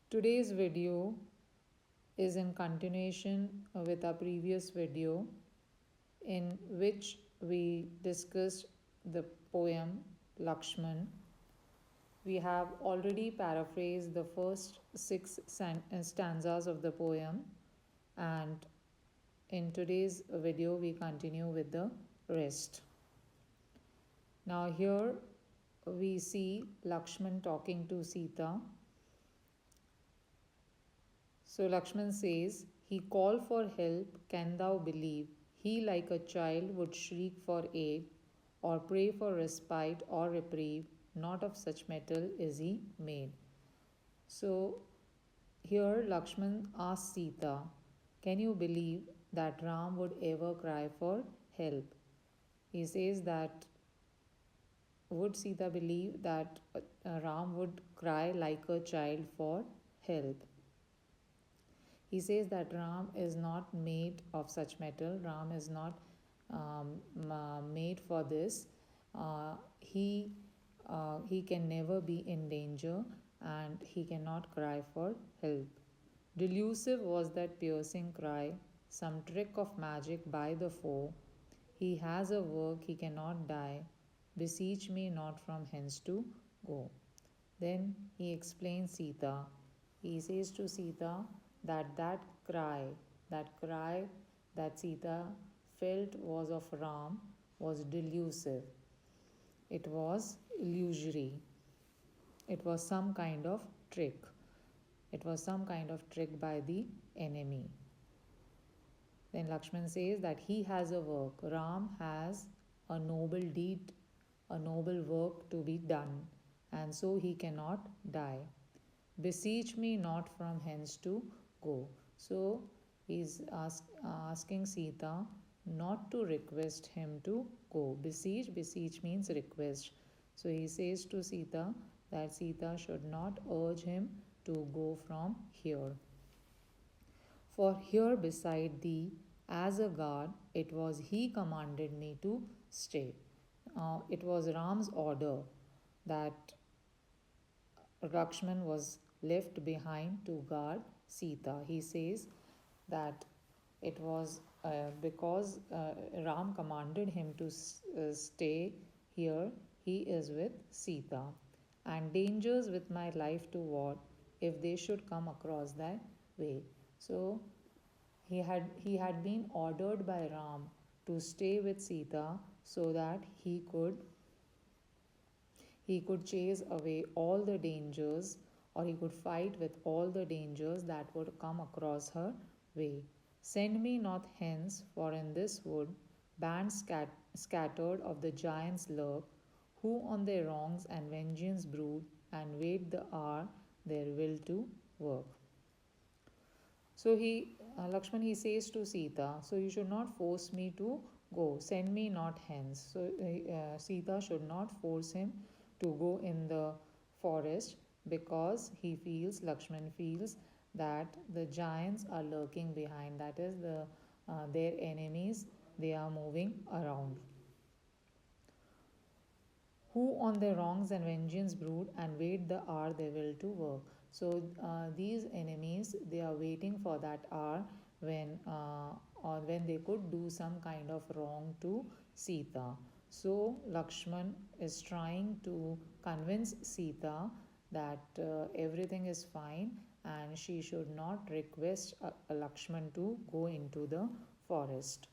Today's video is in continuation with our previous video, in which we discussed the poem Lakshman. We have already paraphrased the first six stanzas of the poem, and in today's video, we continue with the rest. Now, here we see Lakshman talking to Sita. So Lakshman says, he called for help, can thou believe? He like a child would shriek for aid, or pray for respite or reprieve, not of such metal is he made. So here Lakshman asks Sita, can you believe that Ram would ever cry for help? He says that would Sita believe that Ram would cry like a child for help? He says that Ram is not made of such metal. Ram is not made for this. He can never be in danger, and he cannot cry for help. Delusive was that piercing cry, some trick of magic by the foe. He has a work, he cannot die. Beseech me not from hence to go. Then he explains Sita. He says to Sita that that cry that Sita felt was of Ram was delusive. It was illusory. It was some kind of trick. It was some kind of trick by the enemy. Then Lakshman says that he has a work. Ram has a noble deed, a noble work to be done, and so he cannot die. Beseech me not from hence to go. So he's asking Sita not to request him to go. Beseech means request. So he says to Sita that Sita should not urge him to go from here. For here beside thee, as a guard, it was he commanded me to stay. It was Ram's order that Lakshman was left behind to guard Sita. He says that it was because Ram commanded him to stay here, he is with Sita. And dangers with my life to what if they should come across thy way. So he had been ordered by Ram to stay with Sita so that he could chase away all the dangers, or he could fight with all the dangers that would come across her way. Send me not hence, for in this wood bands scattered of the giants lurk, who on their wrongs and vengeance brood, and wait the hour their will to work. So Lakshman, he says to Sita, so you should not force me to go. Send me not hence. So Sita should not force him to go in the forest, because Lakshman feels that the giants are lurking behind. That is their enemies. They are moving around. Who on their wrongs and vengeance brood, and wait the hour they will to work. So these enemies, they are waiting for that hour when or when they could do some kind of wrong to Sita. So Lakshman is trying to convince Sita that everything is fine, and she should not request Lakshman to go into the forest.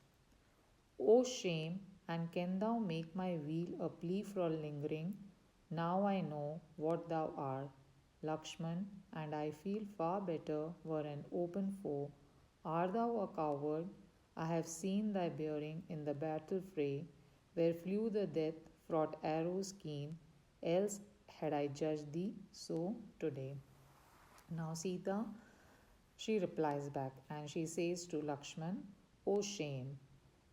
O shame, and can thou make my weal a plea for lingering? Now I know what thou art, Lakshman, and I feel far better were an open foe. Art thou a coward? I have seen thy bearing in the battle fray, where flew the death fraught arrows keen, else had I judged thee so today. Now Sita, she replies back, and she says to Lakshman, O shame,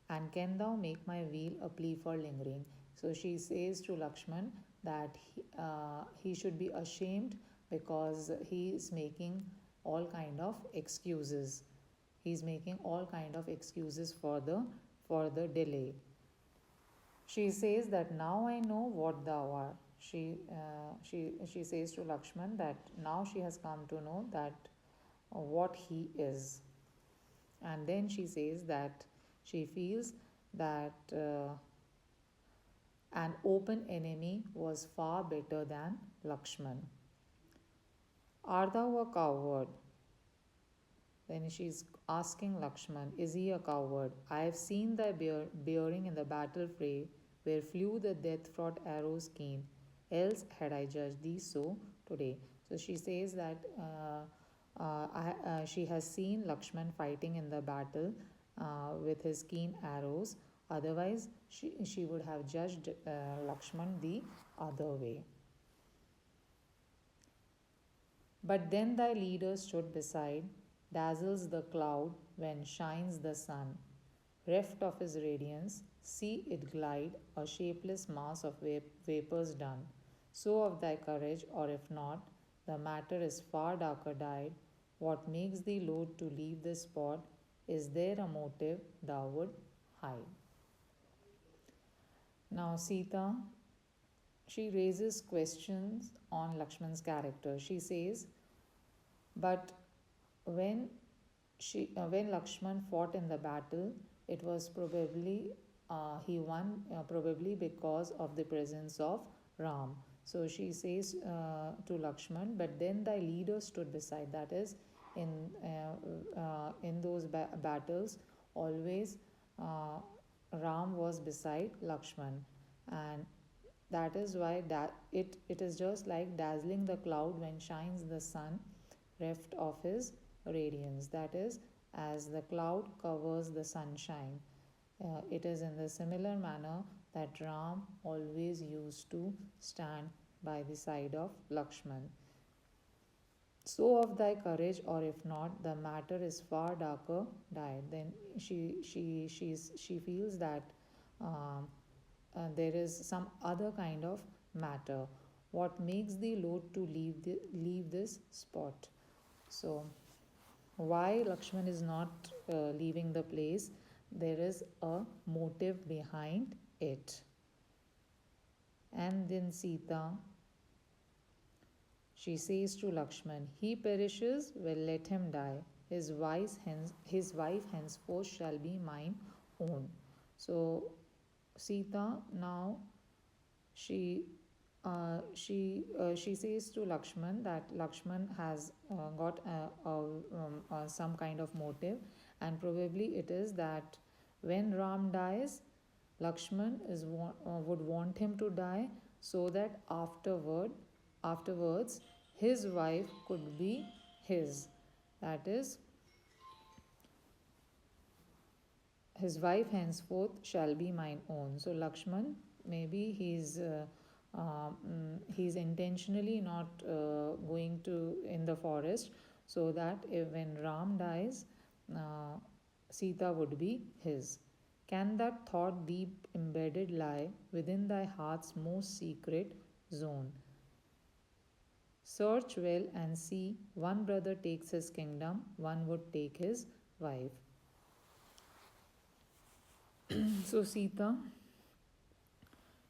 and can thou make my weal a plea for lingering? So she says to Lakshman that he should be ashamed, because he is making all kind of excuses. He's making all kind of excuses for the delay. She says that now I know what thou art. she says to Lakshman that now she has come to know that what he is. And then she says that she feels that an open enemy was far better than Lakshman. Are thou a coward? Then she's asking Lakshman, is he a coward? I have seen thy bearing in the battle fray, where flew the death fraught arrows keen, else had I judged thee so today. So she says that she has seen Lakshman fighting in the battle with his keen arrows. Otherwise, she would have judged Lakshman the other way. But then thy leader stood beside, dazzles the cloud when shines the sun. Reft of his radiance, see it glide, a shapeless mass of vapors done. So of thy courage, or if not, the matter is far darker dyed. What makes thee loath to leave this spot? Is there a motive thou would hide? Now, Sita, she raises questions on Lakshman's character. She says, but when when Lakshman fought in the battle, it was probably he won probably because of the presence of Ram. So she says to Lakshman, but then thy leader stood beside. That is, in those battles, always Ram was beside Lakshman, and that is why it is just like dazzling the cloud when shines the sun, reft of his radiance. That is, as the cloud covers the sunshine. It is in the similar manner that Ram always used to stand by the side of Lakshman. So of thy courage, or if not, the matter is far darker dyed. Then she feels that there is some other kind of matter. What makes thee loath to leave this spot? So why Lakshman is not leaving the place? There is a motive behind it. And then Sita, she says to Lakshman, he perishes, well, let him die. His wife henceforth shall be mine own. So Sita now she says to Lakshman that Lakshman has got some kind of motive, and probably it is that when Ram dies, Lakshman would want him to die so that afterwards his wife could be his. That is, his wife henceforth shall be mine own. So Lakshman, maybe he's intentionally not going to in the forest, so that when Ram dies, uh, Sita would be his. Can that thought deep embedded lie within thy heart's most secret zone? Search well and see, one brother takes his kingdom, one would take his wife. So Sita,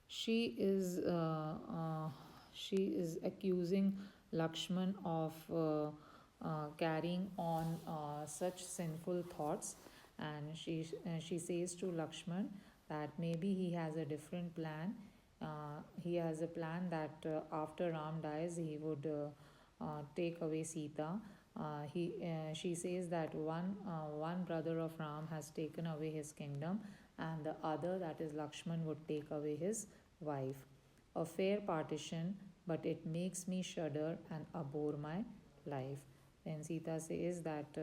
she is accusing Lakshman of carrying on such sinful thoughts, and she says to Lakshman that maybe he has a different plan. He has a plan that after Ram dies, he would take away Sita. She says that one brother of Ram has taken away his kingdom, and the other, that is Lakshman, would take away his wife. A fair partition, but it makes me shudder and abhor my life. Then Sita says that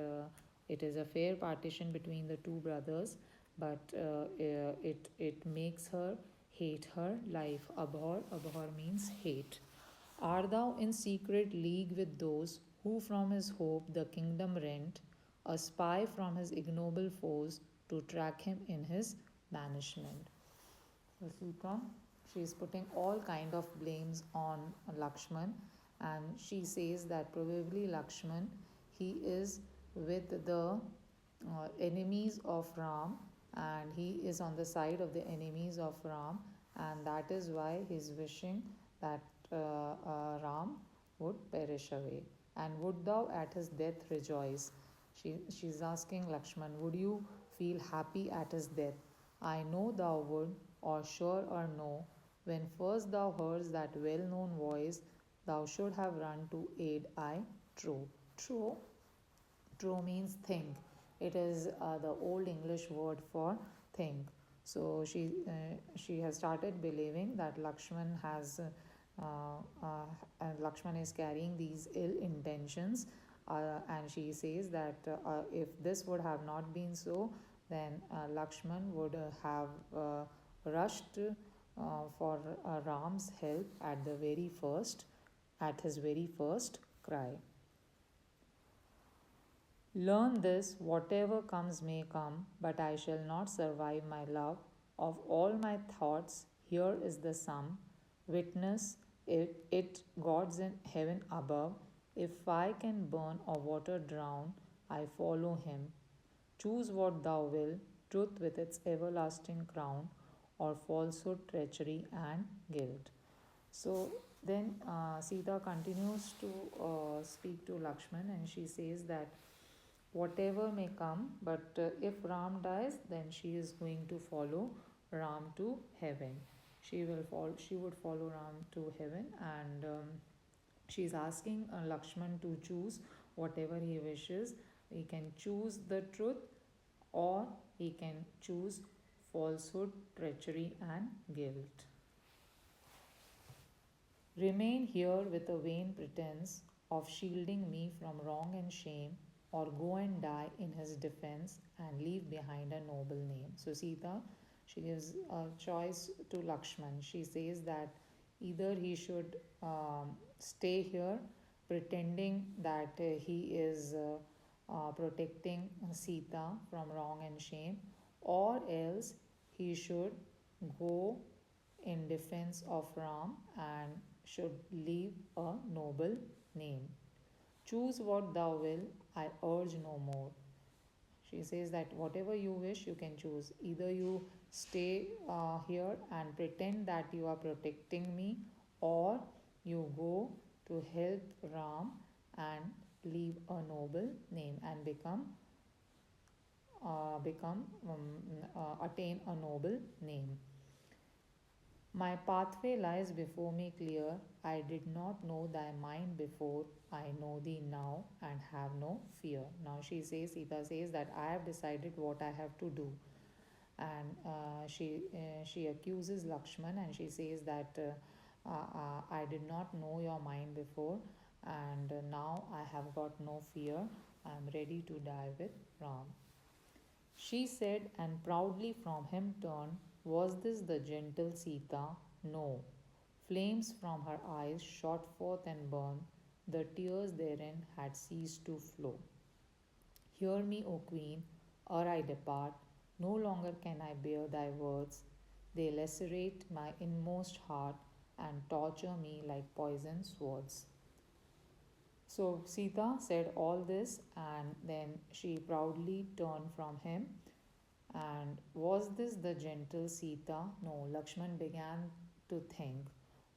it is a fair partition between the two brothers, but it makes her hate her life. Abhor means hate. Art thou in secret league with those who from his hope the kingdom rent, a spy from his ignoble foes to track him in his banishment? So Sita, she is putting all kind of blames on Lakshman, and she says that probably Lakshman, he is with the enemies of Ram, and he is on the side of the enemies of Ram, and that is why he is wishing that Ram would perish away. And would thou at his death rejoice? She's asking Lakshman, would you feel happy at his death? I know thou would, or sure or no, when first thou heardst that well known voice, thou should have run to aid I true. True True means think. It is the old English word for think. So she has started believing that Lakshman is carrying these ill intentions, and she says that if this would have not been so, then Lakshman would have rushed for Ram's help at his very first cry. Learn this, whatever comes may come, but I shall not survive my love. Of all my thoughts, here is the sum. Witness it gods in heaven above. If I can burn or water drown, I follow him. Choose what thou will, truth with its everlasting crown, or falsehood, treachery, and guilt. So then Sita continues to speak to Lakshman, and she says that whatever may come, but if Ram dies, then she is going to follow Ram to heaven. She would follow Ram to heaven, and she is asking Lakshman to choose whatever he wishes. He can choose the truth, or he can choose falsehood, treachery, and guilt. Remain here with a vain pretense of shielding me from wrong and shame, or go and die in his defense and leave behind a noble name. So, Sita, she gives a choice to Lakshman. She says that either he should stay here pretending that he is protecting Sita from wrong and shame, or else he should go in defense of Ram and should leave a noble name. Choose what thou will, I urge no more. She says that whatever you wish, you can choose. Either you stay here and pretend that you are protecting me, or you go to help Ram and leave a noble name and attain a noble name. My pathway lies before me clear. I did not know thy mind before. I know thee now and have no fear. Now Sita says that I have decided what I have to do. And she accuses Lakshman, and she says that I did not know your mind before, and now I have got no fear. I am ready to die with Ram. She said, and proudly from him turned. Was this the gentle Sita? No. Flames from her eyes shot forth and burned. The tears therein had ceased to flow. Hear me, O Queen, or I depart. No longer can I bear thy words. They lacerate my inmost heart and torture me like poisoned swords. So Sita said all this, and then she proudly turned from him. And was this the gentle Sita? No, Lakshman began to think.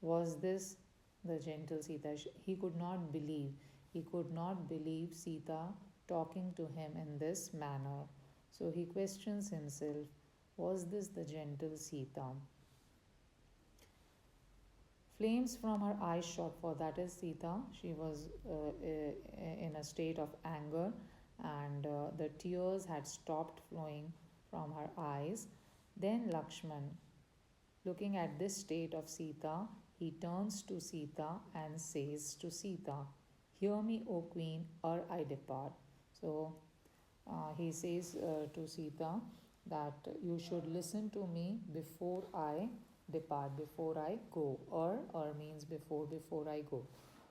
Was this the gentle Sita? He could not believe. He could not believe Sita talking to him in this manner. So he questions himself, was this the gentle Sita? Flames from her eyes shot forth. That is Sita. She was in a state of anger, and the tears had stopped flowing from her eyes. Then Lakshman, looking at this state of Sita, he turns to Sita and says to Sita, hear me, O Queen, or I depart. So he says to Sita that you should listen to me before I depart, before I go. Or means before I go.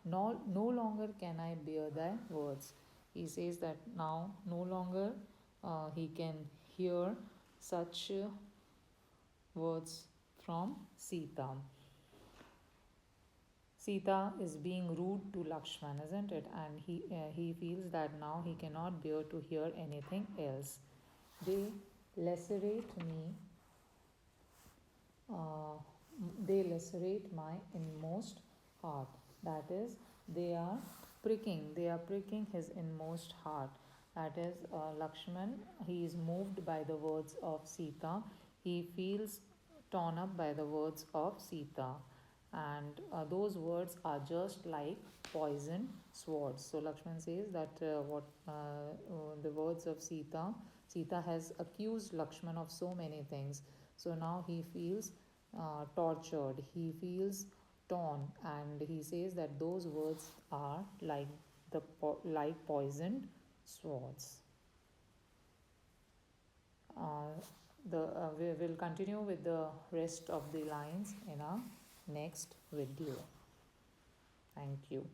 No longer can I bear thy words. He says that now no longer he can hear such words from Sita. Sita is being rude to Lakshman, isn't it? And he feels that now he cannot bear to hear anything else. They lacerate me they lacerate my inmost heart. That is, they are pricking his inmost heart. That is, Lakshman, he is moved by the words of Sita. He feels torn up by the words of Sita. And those words are just like poisoned swords. So Lakshman says that the words of Sita has accused Lakshman of so many things. So now he feels tortured, he feels torn, and he says that those words are like like poisoned swords. Uh, we will continue with the rest of the lines in our next video. Thank you.